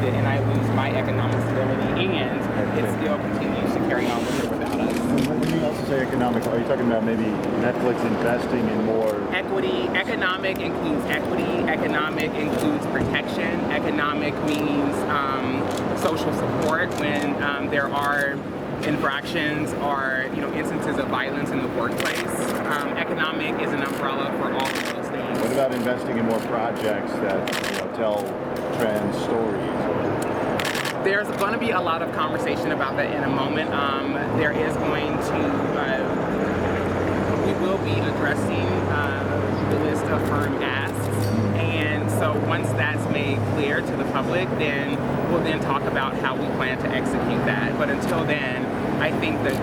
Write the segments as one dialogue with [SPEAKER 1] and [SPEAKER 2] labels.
[SPEAKER 1] it and I lose my economic stability, and it still continues to carry on with or without us.
[SPEAKER 2] When you also say economic, are you talking about maybe Netflix investing in more
[SPEAKER 1] equity? Economic includes equity. Economic includes protection. Economic means social support when there are infractions or instances of violence in the workplace. Economic is an umbrella for all of those things.
[SPEAKER 2] What about investing in more projects that tell trans stories?
[SPEAKER 1] There's going to be a lot of conversation about that in a moment. There is going to, we will be addressing the list of firm asks, and so once that's made clear to the public, then we'll then talk about how we plan to execute that. But until then, I think that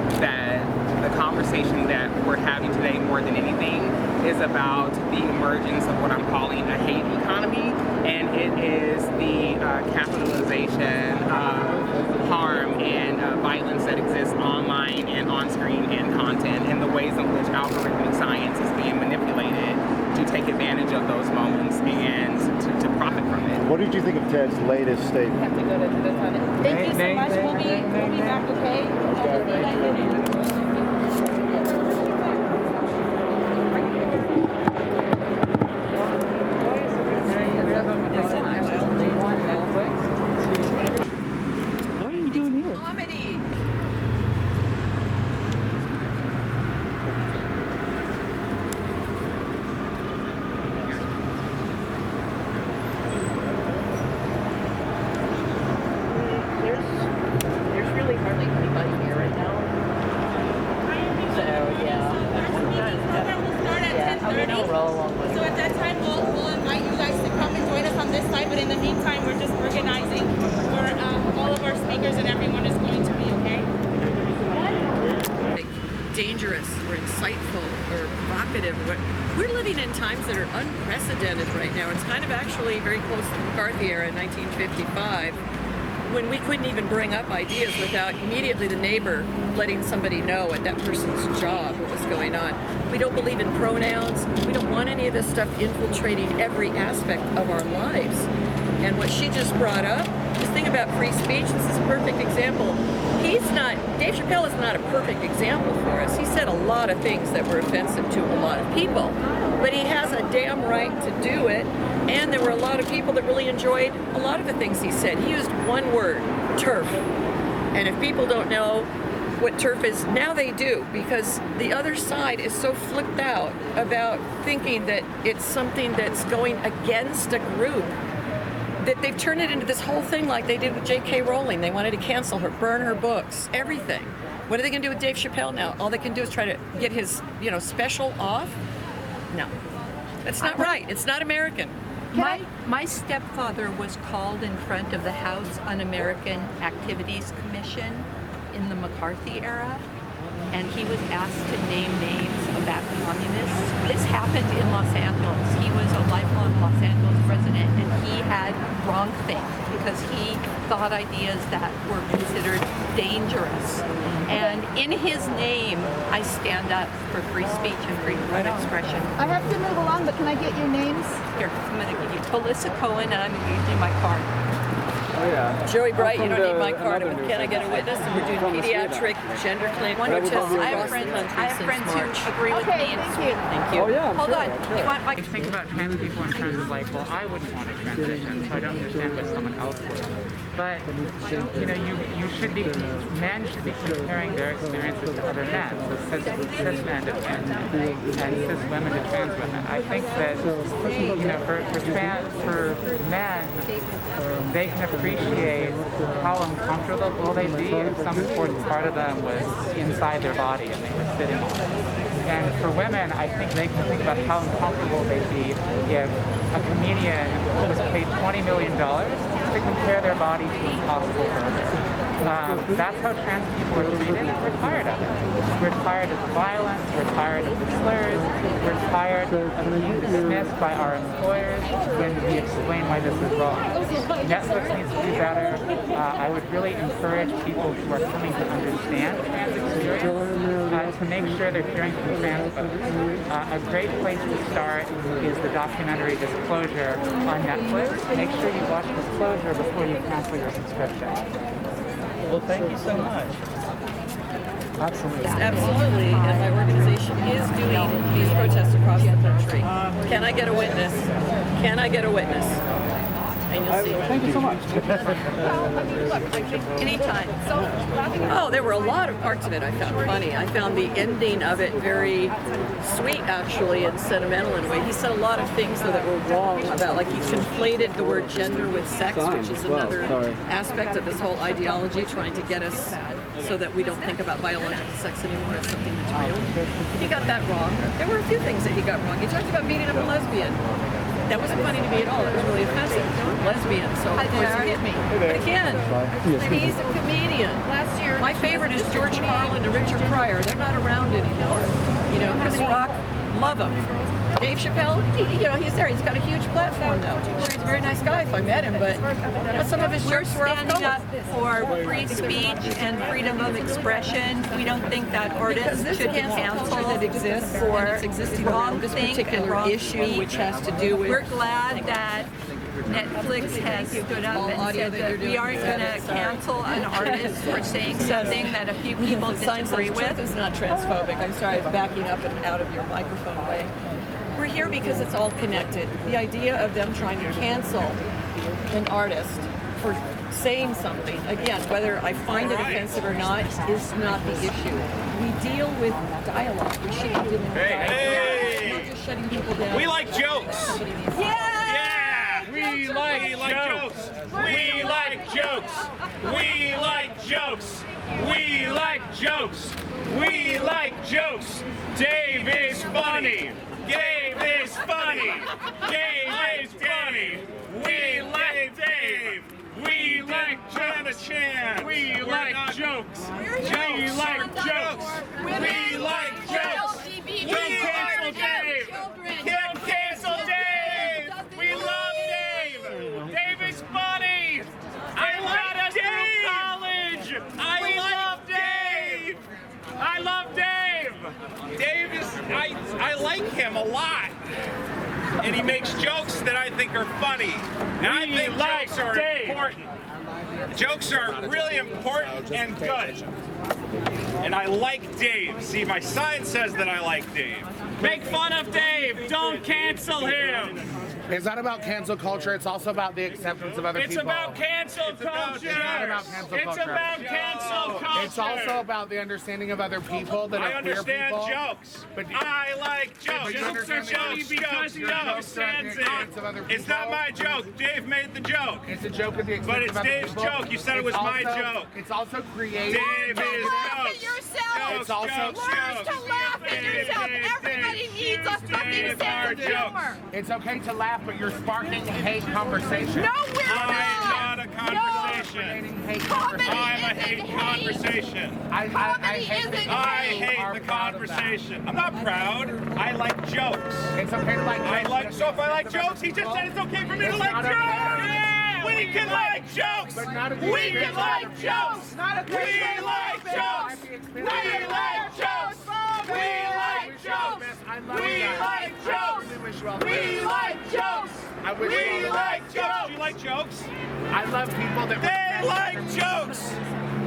[SPEAKER 1] the conversation that we're having today more than anything is about the emergence of what I'm calling a hate economy, and it is the capitalization of harm and violence that exists online and on screen and content, and the ways in which algorithmic science is being manipulated to take advantage of those moments and to profit from it.
[SPEAKER 2] What did you think of Ted's latest statement?
[SPEAKER 3] Have to go to the toilet. Thank you so much. We'll be back, okay?
[SPEAKER 4] What are you doing here?
[SPEAKER 3] Comedy.
[SPEAKER 4] There's really hardly anybody here right now. So yeah. Yeah, I'm gonna roll along with
[SPEAKER 5] So at that time, we'll invite you guys to come and join us on this side. But in the meantime, we're just organizing for all of our speakers, and everyone is going to be okay.
[SPEAKER 6] Dangerous or insightful or provocative. We're living in times that are unprecedented right now. It's kind of actually very close to the McCarthy era in 1955, when we couldn't even bring up ideas without immediately the neighbor letting somebody know at that person's job what was going on. We don't believe in pronouns. We don't want any of this stuff infiltrating every aspect of our lives. And what she just brought up, this thing about free speech, this is a perfect example. Dave Chappelle is not a perfect example for us. He said a lot of things that were offensive to a lot of people, but he has a damn right to do it. And there were a lot of people that really enjoyed a lot of the things he said. He used one word, turf. And if people don't know what turf is, now they do, because the other side is so flipped out about thinking that it's something that's going against a group, that they've turned it into this whole thing like they did with J.K. Rowling. They wanted to cancel her, burn her books, everything. What are they going to do with Dave Chappelle now? All they can do is try to get his, special off? No. That's not right. It's not American.
[SPEAKER 7] My stepfather was called in front of the House Un-American Activities Commission in the McCarthy era, and he was asked to name names about communists. This happened in Los Angeles. He was a lifelong Los Angeles resident, and he had wrongthink because he thought ideas that were considered dangerous. And in his name, I stand up for free speech and freedom of expression.
[SPEAKER 3] I have to move along, but can I get your names?
[SPEAKER 7] Here, I'm going to give you Alyssa Cohen, and I'm going to give you my card.
[SPEAKER 8] Oh yeah.
[SPEAKER 6] Joey Bright, you don't need my card. Can I get a witness? And we're doing pediatric gender claim protests
[SPEAKER 7] I have
[SPEAKER 6] across the country
[SPEAKER 7] friends
[SPEAKER 6] since March.
[SPEAKER 7] who agree with me.
[SPEAKER 6] Thank you.
[SPEAKER 8] Oh yeah.
[SPEAKER 7] Hold on. You want my...
[SPEAKER 1] I think about trans people in terms of well, I wouldn't want to transition, so I don't understand what someone else would. But, you should be, men should be comparing their experiences to other men, so cis men to trans men, and cis women to trans women. I think that, for men, they can appreciate how uncomfortable they'd be if some important part of them was inside their body and they were sitting on it. And for women, I think they can think about how uncomfortable they'd be if a comedian was paid $20 million to compare their body to impossible burgers. That's how trans people are treated, and we're tired of it. We're tired of the violence, we're tired of the slurs, we're tired of being dismissed by our employers when we explain why this is wrong. Netflix needs to do better,
[SPEAKER 8] I would really encourage people who are coming to understand trans experience to make sure they're hearing from trans folks. A great place to start is the documentary Disclosure on Netflix. Make sure you watch Disclosure before you cancel your subscription.
[SPEAKER 9] Well, thank you so much. Absolutely.
[SPEAKER 6] Absolutely, and my organization is doing these protests across the country. Can I get a witness? Can I get a witness? And you'll see.
[SPEAKER 9] Thank you so much.
[SPEAKER 6] Anytime. Oh, there were a lot of parts of it I found funny. I found the ending of it very sweet, actually, and sentimental in a way. He said a lot of things though that were wrong about, like he conflated the word gender with sex, which is another aspect of this whole ideology, trying to get us so that we don't think about biological sex anymore as something that's real. He got that wrong. There were a few things that he got wrong. He talked about beating up a lesbian. That wasn't funny to me at all. It was really offensive. Lesbian, so of course he hit me. But again, he's a comedian.
[SPEAKER 3] Last year,
[SPEAKER 6] My favorite is George Carlin and Richard Pryor. They're not around anymore. You know, Chris Rock, love him. Dave Chappelle, he's there. He's got a huge platform now. He's a very nice guy if I met him, but some of his jokes were off
[SPEAKER 7] standing up
[SPEAKER 6] color.
[SPEAKER 7] for free speech and freedom of expression. We don't think that artists should be canceled
[SPEAKER 6] that exists
[SPEAKER 7] for
[SPEAKER 6] and it's existing
[SPEAKER 7] wrong
[SPEAKER 6] around this
[SPEAKER 7] think and
[SPEAKER 6] particular
[SPEAKER 7] wrong
[SPEAKER 6] issue,
[SPEAKER 7] speech.
[SPEAKER 6] which has to do with.
[SPEAKER 7] We're glad that Netflix has stood up
[SPEAKER 6] All
[SPEAKER 7] and
[SPEAKER 6] audio
[SPEAKER 7] said
[SPEAKER 6] that you're
[SPEAKER 7] that we
[SPEAKER 6] doing
[SPEAKER 7] aren't
[SPEAKER 6] is
[SPEAKER 7] going to
[SPEAKER 6] bad. Sorry.
[SPEAKER 7] cancel an artist for saying something that a few people
[SPEAKER 6] Signs of
[SPEAKER 7] disagree
[SPEAKER 6] truth
[SPEAKER 7] with.
[SPEAKER 6] is not transphobic. I'm sorry, I'm backing up and out of your microphone way. We're here because it's all connected. The idea of them trying to cancel an artist for saying something, again, whether I find it offensive or not, is not the issue. We deal with dialogue. We should be dealing with dialogue. Not just shutting people down.
[SPEAKER 10] We like jokes. Yeah! We like jokes. We like jokes. We like jokes. We like jokes. We like jokes. Dave is funny. Dave is funny. Dave is funny. We like Dave. We like Jenna Chan. We like jokes. We like jokes. We like jokes. Don't cancel Dave. Can't cancel Dave. We love Dave. Dave is funny. I like Dave. College. I love Dave. I love Dave. Dave is, I like him a lot. And he makes jokes that I think are funny. And I think jokes are important. Jokes are really important and good. And I like Dave. See, my sign says that I like Dave. Make fun of Dave. Don't cancel him.
[SPEAKER 11] It's not about cancel culture. It's also about the acceptance of other people.
[SPEAKER 10] It's about cancel culture.
[SPEAKER 11] It's not about cancel culture.
[SPEAKER 10] It's about cancel culture.
[SPEAKER 11] It's also about the understanding of other people that are queer people.
[SPEAKER 10] I understand jokes.
[SPEAKER 11] But
[SPEAKER 10] I like jokes.
[SPEAKER 11] Jokes are funny
[SPEAKER 10] because he understands it. It's not my joke. Dave made the joke.
[SPEAKER 11] It's a joke of the
[SPEAKER 10] But
[SPEAKER 11] acceptance
[SPEAKER 10] it's
[SPEAKER 11] of other
[SPEAKER 10] Dave's
[SPEAKER 11] people.
[SPEAKER 10] joke. You said it was my joke.
[SPEAKER 11] It's also creative.
[SPEAKER 10] Dave is jokes.
[SPEAKER 11] It's also
[SPEAKER 5] Learn to laugh at yourself. Everybody needs a fucking sense of humor.
[SPEAKER 11] It's okay to laugh, but you're sparking hate conversation.
[SPEAKER 5] No, we're
[SPEAKER 10] I'm not a conversation. I'm a hate conversation.
[SPEAKER 11] I
[SPEAKER 10] hate the conversation. I'm not proud. I like jokes.
[SPEAKER 11] It's okay to like jokes.
[SPEAKER 10] So if I like jokes, he just said it's okay for me to like jokes. Yeah, we can like jokes. We can like jokes. We like jokes. We like jokes. We like jokes. We like jokes. We like jokes. We like jokes. You like jokes?
[SPEAKER 11] I love people that
[SPEAKER 10] They like jokes.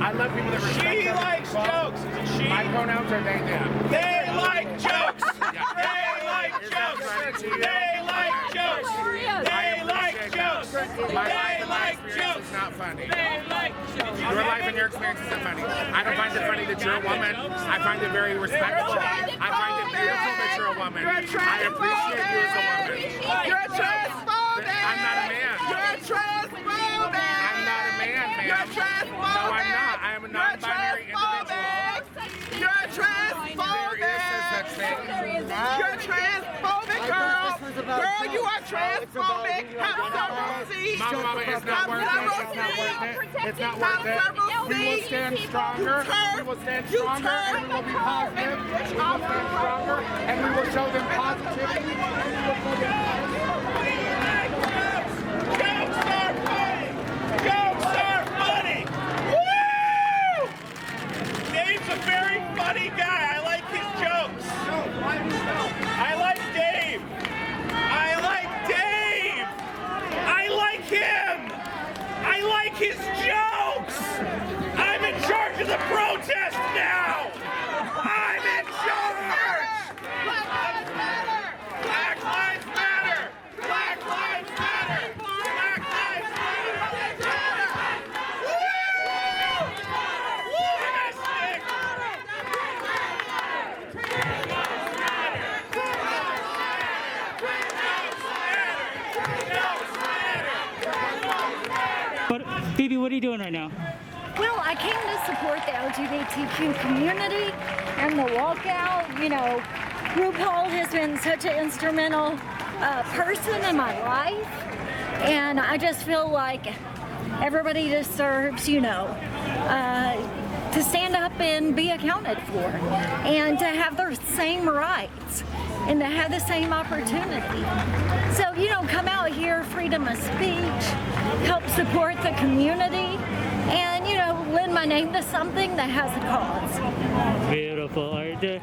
[SPEAKER 11] I love people that respect
[SPEAKER 10] She
[SPEAKER 11] other
[SPEAKER 10] likes
[SPEAKER 11] people.
[SPEAKER 10] jokes. Is it she?
[SPEAKER 11] My pronouns are they, them.
[SPEAKER 10] They like jokes. They like jokes. They like jokes. They like jokes. They like jokes.
[SPEAKER 11] It's not funny.
[SPEAKER 10] They like jokes.
[SPEAKER 11] Your life and your experience isn't funny. I don't find it funny that you're a woman. I find it very respectful. I find it beautiful that you're a woman. I appreciate you as a woman.
[SPEAKER 5] You're transphobic.
[SPEAKER 11] I'm not a man.
[SPEAKER 5] You're transphobic.
[SPEAKER 11] I'm not a man, ma'am.
[SPEAKER 5] You're transphobic.
[SPEAKER 11] No, I'm not. I am a non-binary individual.
[SPEAKER 5] You're transphobic. You're transphobic, girl. Girl, you are transphobic. Have several seats.
[SPEAKER 11] Mama, it's not worth it. It's not worth it. It's not worth it. We will stand stronger. We will stand stronger, and we will be positive. We will stand stronger, and we will show them positivity.
[SPEAKER 10] Jokes are funny. Jokes are funny. protest now! I'm in charge! Black Lives Matter! Black Lives Matter! Black Lives Matter! Black Lives Matter! Woo! Woo! Stick!
[SPEAKER 12] But Phoebe, what are you doing right now?
[SPEAKER 3] Well, I came to support the LGBTQ community and the walkout. You know, RuPaul has been such an instrumental person in my life, and I just feel like everybody deserves, you know, to stand up and be accounted for, and to have their same rights, and to have the same opportunity. So, you know, come out here, freedom of speech, help support the community, and, you know, lend my name to something that has a cause.
[SPEAKER 12] Beautiful. All right, do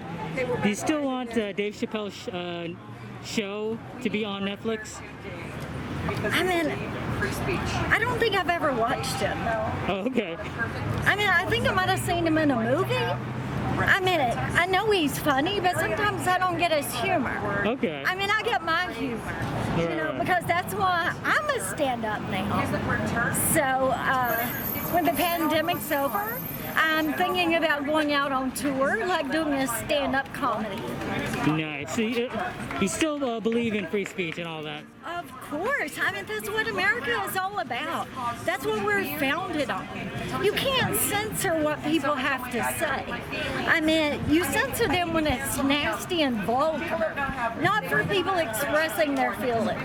[SPEAKER 12] you still want Dave Chappelle's show to be on Netflix?
[SPEAKER 3] I mean, I don't think I've ever watched him.
[SPEAKER 12] Oh, okay.
[SPEAKER 3] I mean, I think I might have seen him in a movie. I mean, I know he's funny, but sometimes I don't get his humor.
[SPEAKER 12] Okay.
[SPEAKER 3] I mean, I get my humor, you know, because that's why I'm a stand-up now. So, when the pandemic's over, I'm thinking about going out on tour, like doing a stand-up comedy.
[SPEAKER 12] Nice. So you still believe in free speech and all that?
[SPEAKER 3] Of course. I mean, that's what America is all about. That's what we're founded on. You can't censor what people have to say. I mean, you censor them when it's nasty and vulgar, not for people expressing their feelings.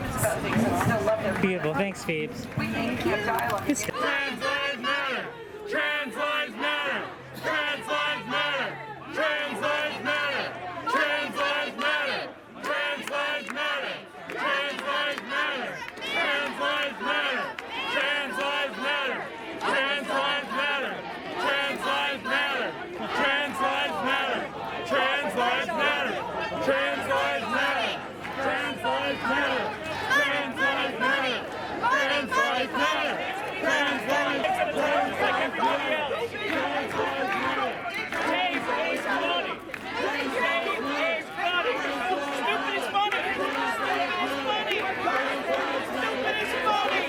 [SPEAKER 12] Beautiful. Thanks, Phoebes.
[SPEAKER 3] Thank you.
[SPEAKER 10] Trans lives matter! Trans lives matter! Trans lives matter! Trans lives matter! Trans lives matter! Trans lives matter! Trans lives matter! Trans lives matter! Trans lives matter! Trans lives matter! Trans lives matter! Trans lives matter! Trans lives matter! Trans lives matter! Trans lives matter! Trans lives matter! Trans lives matter! Trans lives like everybody else. Trans lives matter. Dave is funny. Dave is funny. Stupid is funny. Stupid is funny. Stupid is funny.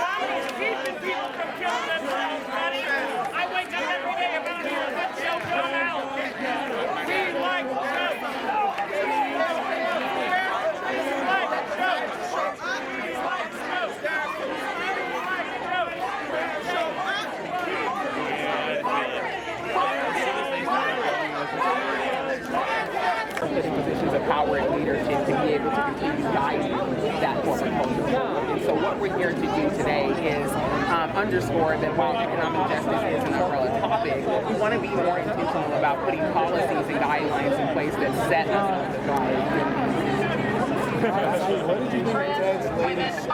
[SPEAKER 10] Always keeping people from killing themselves, buddy. I wake up every day about here. What show come out? We like jokes. We like jokes.
[SPEAKER 1] Positions of power and leadership to be able to continue guiding that corporate culture. And so what we're here to do today is underscore that while economic justice is an umbrella topic, we want to be more intentional about putting policies and guidelines in place that set us on the drive.
[SPEAKER 2] What did you think Ted's latest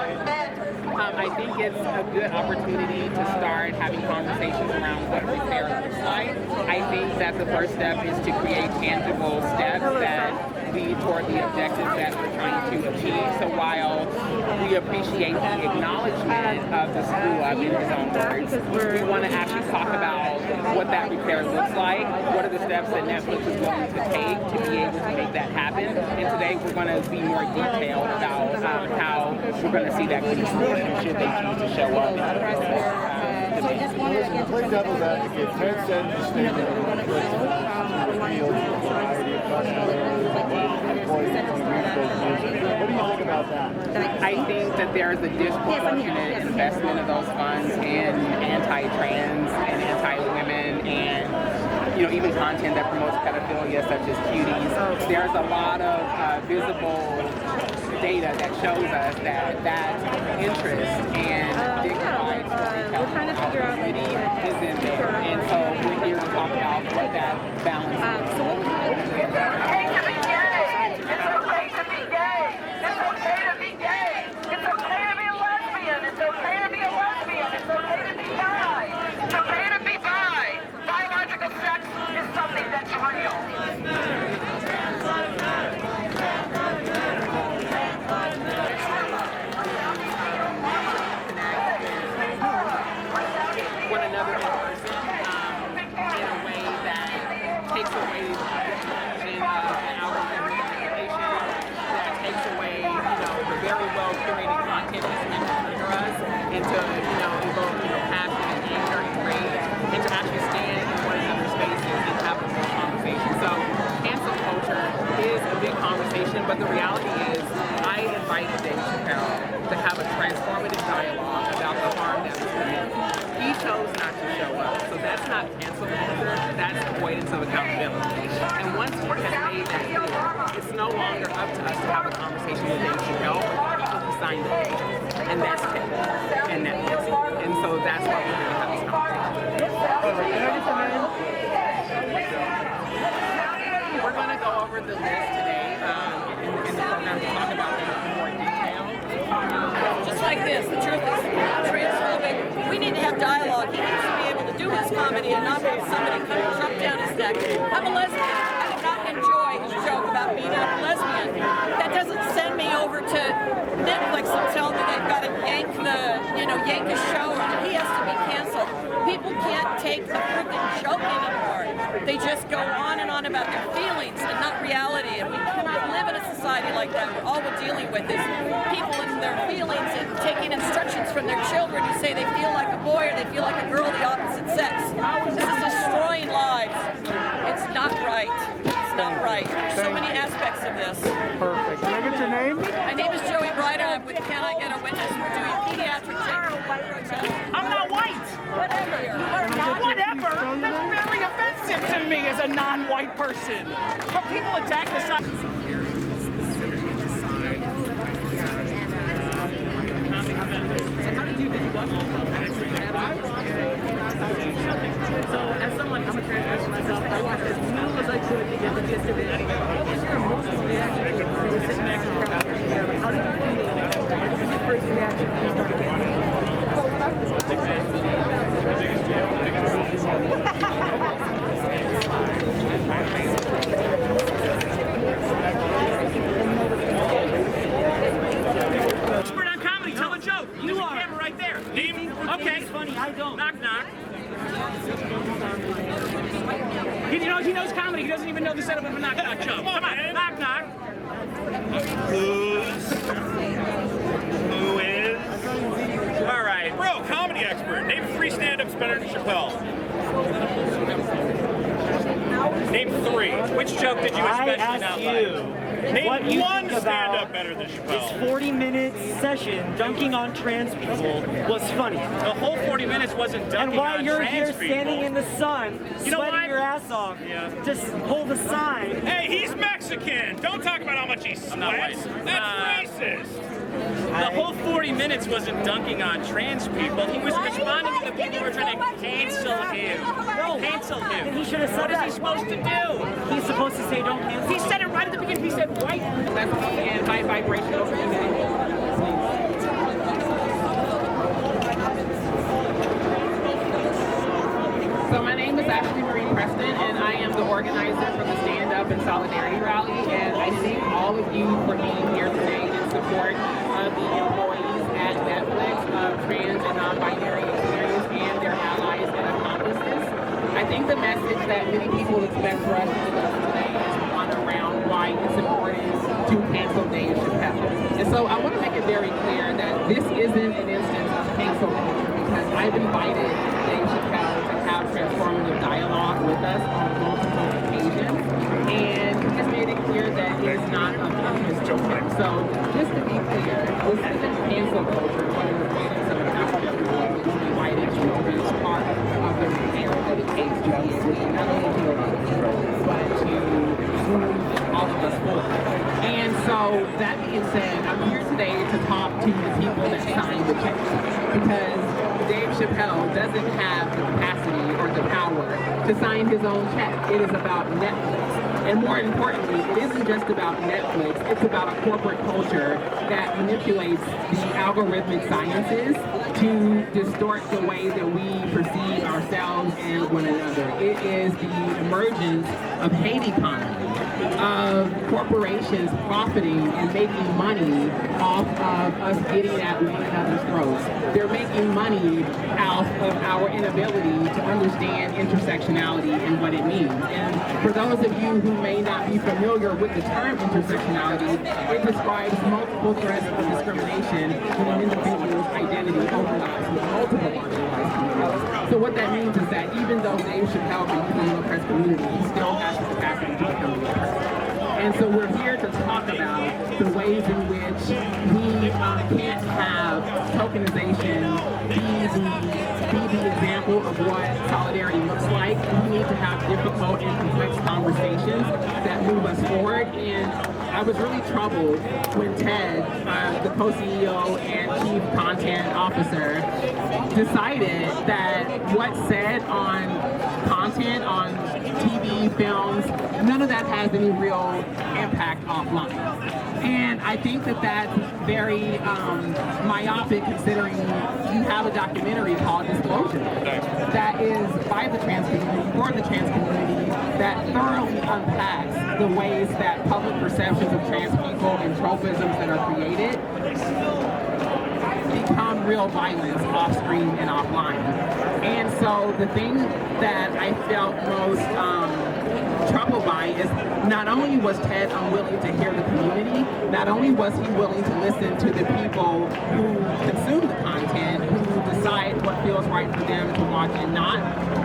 [SPEAKER 1] I think it's a good opportunity to start having conversations around what repair looks like. I think that the first step is to create tangible steps that lead toward the objectives that we're trying to achieve. So while we appreciate the acknowledgement of the screw up in his own words, we want to actually talk about what that repair looks like, what are the steps that Netflix is willing to take to be able to make that happen. And today we're going to be more detailed about how we're going to see that should they choose to show up.
[SPEAKER 2] Play devil's advocate. Ted said in the statement that he was going to reveal a variety of customers, employees, what do you think about that?
[SPEAKER 1] I think that there is a disproportionate investment of those funds in anti-trans and anti-women and even content that promotes pedophilia such as cuties. There's a lot of visible data that shows us that interest and dignified storytelling is in there. And so we're here to talk about what that balance is.
[SPEAKER 10] It's okay to be gay. It's okay to be gay. It's okay to be gay. It's okay to be a lesbian. It's okay to be a lesbian. It's okay to be bi. It's okay to be bi. Biological sex is something that's real.
[SPEAKER 1] But the reality is, I invited Dave Chappelle to have a transformative dialogue about the harm that was committed. He chose not to show up. So that's not cancel culture, that's avoidance of accountability. And once he has made that clear, it's no longer up to us to have a conversation with Dave Chappelle, but the people who signed the papers. And that's it. And Netflix. And so that's why we're going to have this conversation. We're going to go over the list today in the program to talk about them in more detail.
[SPEAKER 6] Just like this, the truth is transphobic. We need to have dialogue. He needs to be able to do his comedy and not have somebody come and jump down his neck. I'm a lesbian. I did not enjoy his joke about being a lesbian. That doesn't send me over to Netflix and tell me they've got to yank his show and he has to be canceled. People can't take a freaking joke anymore. They just go on and on about their feelings and not reality. And we cannot live in a society like that where all we're dealing with is people and their feelings and taking instructions from their children who say they feel like a boy or they feel like a girl of the opposite sex. This is destroying lives. It's not right. It's not right. There's so many aspects of this.
[SPEAKER 11] Perfect. Can I get your name?
[SPEAKER 6] My name is Joey Brighter. I'm with Can I Get a Witness? We're doing pediatric
[SPEAKER 10] I'm not white.
[SPEAKER 6] Whatever.
[SPEAKER 10] Whatever. That's very offensive to me as a non-white person. But people attack the side.
[SPEAKER 4] So, as someone, I'm a trans person myself, I watched as little as I could to get the gist of it. What was your emotional reaction? You were sitting next to the crowd. How did you feel? What was your first reaction when you started getting it?
[SPEAKER 10] Expert on comedy, tell a joke. You are. Camera right there. Name. Okay.
[SPEAKER 4] Funny, I don't.
[SPEAKER 10] Knock, knock. He knows comedy. He doesn't even know the setup of a knock, knock joke. Come on, knock, knock. Who is? All right.
[SPEAKER 13] Bro, comedy expert. Name 3 stand-ups better than Chappelle. Name 3. Which joke did you especially not like? Name one stand-up better than Chappelle.
[SPEAKER 9] His 40-minute session dunking on trans people was funny.
[SPEAKER 10] The whole 40 minutes wasn't dunking
[SPEAKER 9] And while
[SPEAKER 10] on
[SPEAKER 9] you're
[SPEAKER 10] trans
[SPEAKER 9] here
[SPEAKER 10] people.
[SPEAKER 9] standing in the sun, sweating your ass off, just hold the sign.
[SPEAKER 13] Hey, he's Mexican. Don't talk about how much he sweats.
[SPEAKER 10] I'm not white.
[SPEAKER 13] That's racist.
[SPEAKER 10] The whole 40 minutes wasn't dunking on trans people. He was responding to the people who were trying to cancel him.
[SPEAKER 9] No.
[SPEAKER 10] Cancel him.
[SPEAKER 9] And he should have said
[SPEAKER 10] What is
[SPEAKER 9] that.
[SPEAKER 10] he supposed to do?
[SPEAKER 9] He's supposed to say don't cancel.
[SPEAKER 10] He said it right at the beginning. He said white.
[SPEAKER 1] Lesbian and high vibrational community. So my name is Ashley Marie Preston, and I am the organizer for the Stand Up and Solidarity Rally. And I thank all of you for being here today in support of the employees at Netflix of trans and non-binary experience and their allies and accomplices. I think the message that many people expect for us to discuss today is one around why it's important to cancel Dave Chappelle. And so I want to make it very clear that this isn't an instance of cancel culture, because I've invited Dave Chappelle to have transformative dialogue with us on multiple occasions, and he has made it clear that it is not of interest to him. So just to be clear, this isn't cancel culture, but an avoidance of accountability, which we invited you to be a part of the repair of the case to be not only to but to move all of us forward. And so that being said, I'm here today to talk to the people that signed the check, because Dave Chappelle doesn't have the capacity or the power to sign his own check. It is about Netflix. And more importantly, it isn't just about Netflix, it's about a corporate culture that manipulates the algorithmic sciences to distort the way that we perceive ourselves and one another. It is the emergence of hate economy, of corporations profiting and making money off of us getting at one another's throats. They're making money out of our inability to understand intersectionality and what it means. And for those of you who may not be familiar with the term intersectionality, it describes multiple threats of discrimination when an individual's identity overlaps with multiple marginalized communities. So what that means is that even though Dave Chappelle can become an oppressed community, he still has the capacity to become the oppressed. And so we're here to talk about the ways in which we can't have tokenization be the example of what solidarity looks like. We need to have difficult and complex conversations that move us forward. And I was really troubled when Ted, the co-CEO and chief content officer, decided that what's said on content, on TV, films, none of that has any real impact offline. And I think that that's very myopic, considering you have a documentary called Disclosure that is by the trans community, for the trans community, that thoroughly unpacks the ways that public perceptions of trans people and tropisms that are created become real violence off screen and offline. And so the thing that I felt most troubled by is not only was Ted unwilling to hear the community, not only was he willing to listen to the people who consume the content, who decide what feels right for them to watch and not,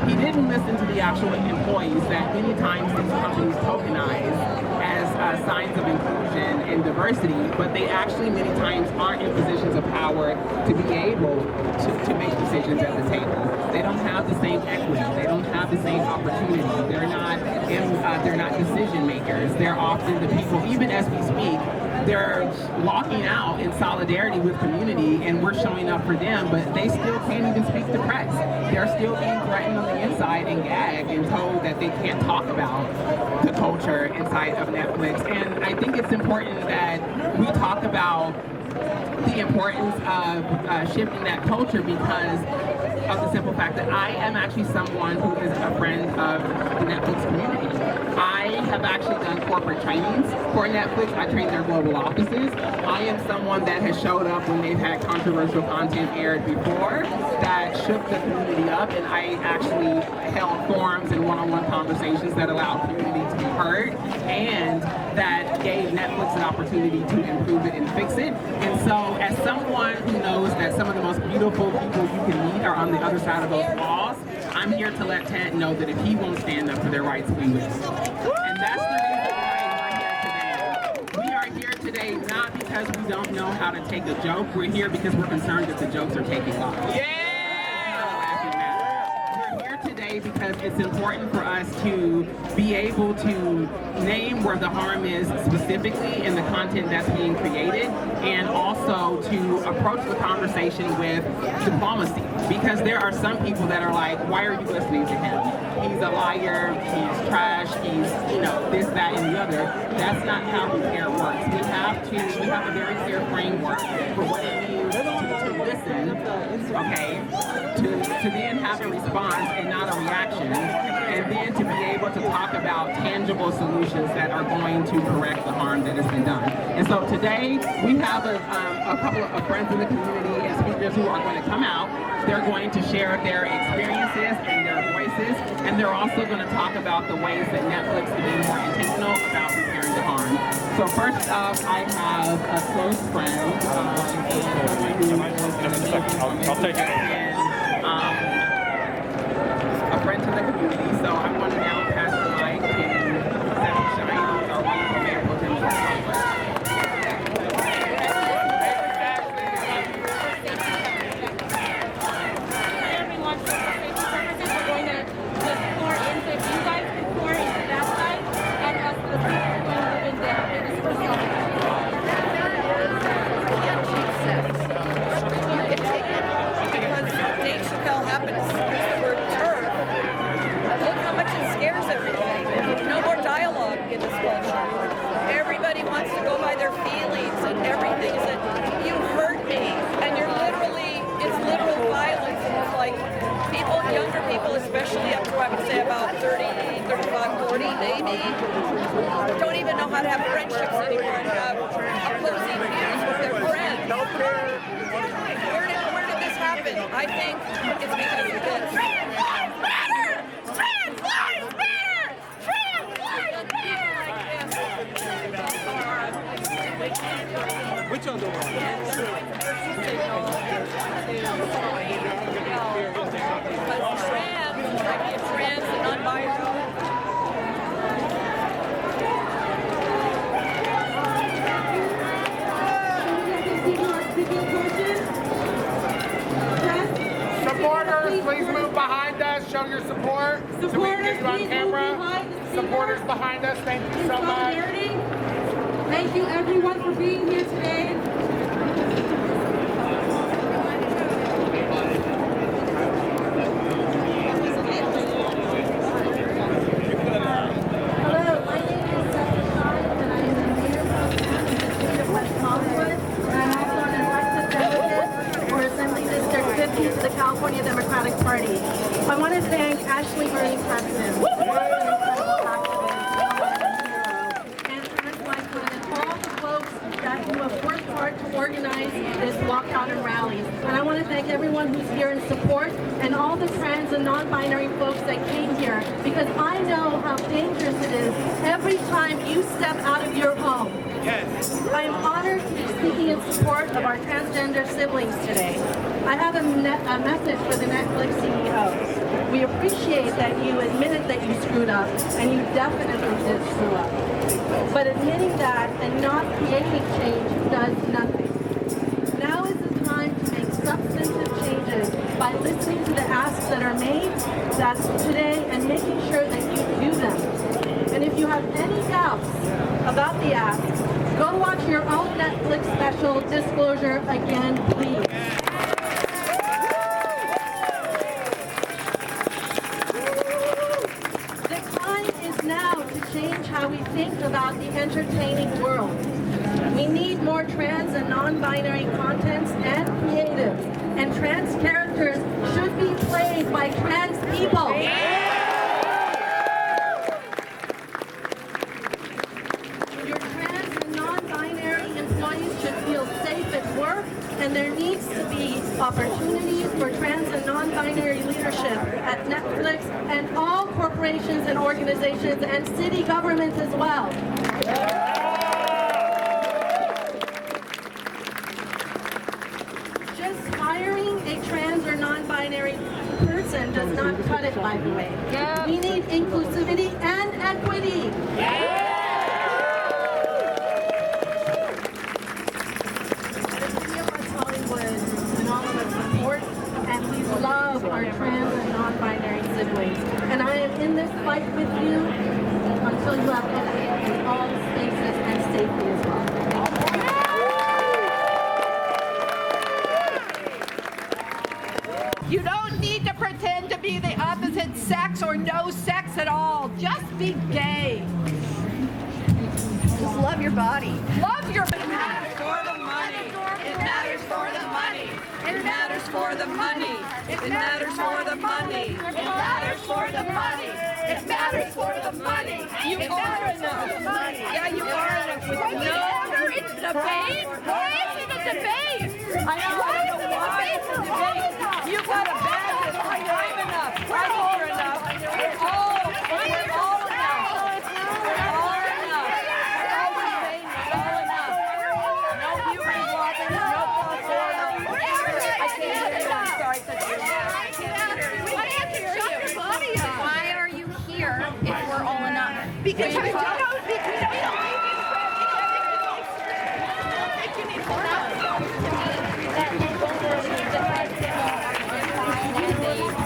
[SPEAKER 1] he didn't listen to the actual employees that many times these companies tokenize as signs of inclusion and diversity, but they actually many times aren't in positions of power to be able to make decisions at the table. They don't have the same equity. They don't have the same opportunity. They're not decision makers. They're often the people, even as we speak, they're walking out in solidarity with community, and we're showing up for them, but they still can't even speak to press. They're still being threatened on the inside and gagged and told that they can't talk about the culture inside of Netflix. And I think it's important that we talk about the importance of shifting that culture, because of the simple fact that I am actually someone who is a friend of the Netflix community. I have actually done corporate trainings for Netflix. I train their global offices. I am someone that has showed up when they've had controversial content aired before that shook the community up, and I actually held forums and one-on-one conversations that allowed community to be heard and that gave Netflix an opportunity to improve it and fix it. And so as someone who knows that some of the most beautiful people you can meet are on the other side of those walls, I'm here to let Ted know that if he won't stand up for their rights, we will. And that's the reason why we're here today. We are here today not because we don't know how to take a joke. We're here because we're concerned that the jokes are taking lives. Yeah! Because it's important for us to be able to name where the harm is specifically in the content that's being created, and also to approach the conversation with diplomacy, because there are some people that are like, why are you listening to him? He's a liar, he's trash, he's, this, that, and the other. That's not how repair works. We have a very clear framework for what it means to listen, okay, to then have a response and not a reaction, and then to be able to talk about tangible solutions that are going to correct the harm that has been done. And so today we have a couple of friends in the community and speakers who are going to come out. They're going to share their experiences and their voices, and they're also going to talk about the ways that Netflix can be more intentional about repairing the harm. So first up, I have a close friend,
[SPEAKER 13] I'll take it.
[SPEAKER 1] A friend to the community, so I want to now pass the mic to Zach Shine, our wonderful mayor pro tem.
[SPEAKER 5] Everyone, for safety purposes, we're going to just pour into, if you guys can pour into that side, and us, the speakers are going to move in there. Okay, this is for self.
[SPEAKER 6] Dave Chappelle happened to use the word turf. Look how much it scares everybody. No more dialogue in this culture. Everybody wants to go by their feelings, and everything is that you hurt me, and you're literally, it's literal violence. And it's like people, younger people especially, up to I would say about 30, 35, 40 maybe, don't even know how to have friendships anymore and have opposing views with their friends. Where did this happen? I think it's because of this. Trans matter! Trans lives matter! Trans lives matter!
[SPEAKER 13] Which other one?
[SPEAKER 6] Trans and non-binary.
[SPEAKER 11] Supporters, please move behind us. Show your support so we can get you on camera. Supporters behind us, thank you so much.
[SPEAKER 5] Thank you everyone for being here today.
[SPEAKER 14] Hello, my name is MrFULive and I am the mayor of the city of West Hollywood. And I'm also an elected delegate for Assembly District 50 to the California Democratic Party. I want to thank Ashley Marie Preston. That you have worked hard to organize this walkout and rally. And I want to thank everyone who's here in support and all the trans and non-binary folks that came here, because I know how dangerous it is every time you step out of your home. Yes. I am honored to be speaking in support of our transgender siblings today. I have a message for the Netflix CEOs. We appreciate that you admitted that you screwed up, and you definitely did screw up. But admitting that and not creating change does nothing. Now is the time to make substantive changes by listening to the asks that are made today and making sure that you do them. And if you have any doubts about the asks, go watch your own Netflix special, Disclosure Again, please. How we think about the entertaining world. We need more trans and non-binary contents and creatives, and trans characters should be played by trans people. Your trans and non-binary employees should feel safe at work, and there needs to be opportunities for trans and non-binary leadership at Netflix and all corporations and organizations and city governments as well. Just hiring a trans or non-binary person does not cut it, by the way. We need inclusivity and equity. Love our trans and non-binary siblings. And I am in this fight with you until you have equity in all spaces and safety as well. Thank you.
[SPEAKER 7] You don't need to pretend to be the opposite sex or no sex at all. Just be gay. Just love your body. Love your body. It matters for the money. It matters for the money. It matters for the money. It matters for the money. It matters for the money. It matters for the money. You are enough. Yeah, you are enough. No, it's a debate. Why is it a debate? I don't know why it's a debate. You've got to bag it. I'm enough. You're enough. We're all enough. We're all enough. We're all enough. No human walking, no false. I can't hear you. I'm sorry.
[SPEAKER 15] Why are you here if we're all enough?
[SPEAKER 7] Because you don't.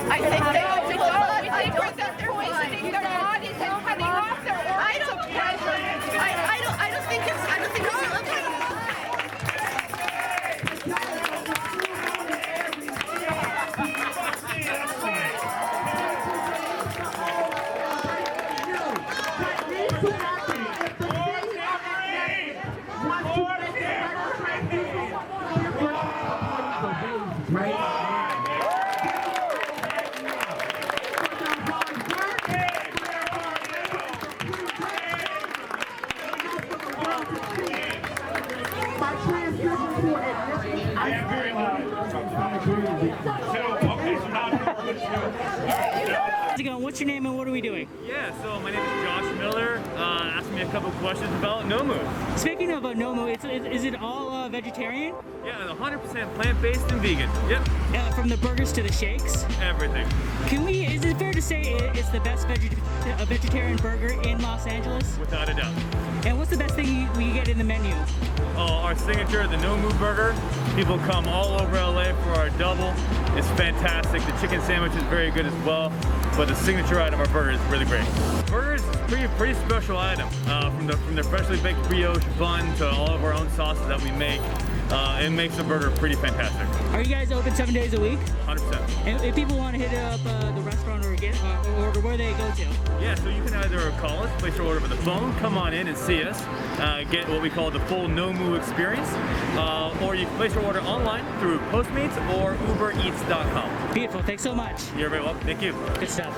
[SPEAKER 7] I think they ought to go. I think they're poisoning their bodies and cutting off their organs of pleasure. I don't think it's. I don't think it's.
[SPEAKER 14] Thank you.
[SPEAKER 12] it going? What's your name and what are we doing?
[SPEAKER 16] Yeah, so my name is Josh Miller. Ask me a couple questions about Nomu.
[SPEAKER 12] Speaking of Nomu, is it all vegetarian?
[SPEAKER 16] Yeah, 100% plant-based and vegan. Yep.
[SPEAKER 12] From the burgers to the shakes?
[SPEAKER 16] Everything.
[SPEAKER 12] Is it fair to say it's the best vegetarian burger in Los Angeles?
[SPEAKER 16] Without a doubt.
[SPEAKER 12] And what's the best thing we get in the menu?
[SPEAKER 16] Our signature, the Nomu burger. People come all over LA for our double. It's fantastic. The chicken sandwich is very good as well. But the signature item of our burger is really great. Burgers is a pretty special item. From the freshly baked brioche bun to all of our own sauces that we make. It makes the burger pretty fantastic.
[SPEAKER 12] Are you guys open 7 days a week?
[SPEAKER 16] 100%.
[SPEAKER 12] And if people want to hit up the restaurant or where they go to?
[SPEAKER 16] Yeah, so you can either call us, place your order over the phone, come on in and see us, get what we call the full Nomu experience, or you can place your order online through Postmates or UberEats.com.
[SPEAKER 12] Beautiful, thanks so much.
[SPEAKER 16] You're very welcome, thank you.
[SPEAKER 12] Good stuff.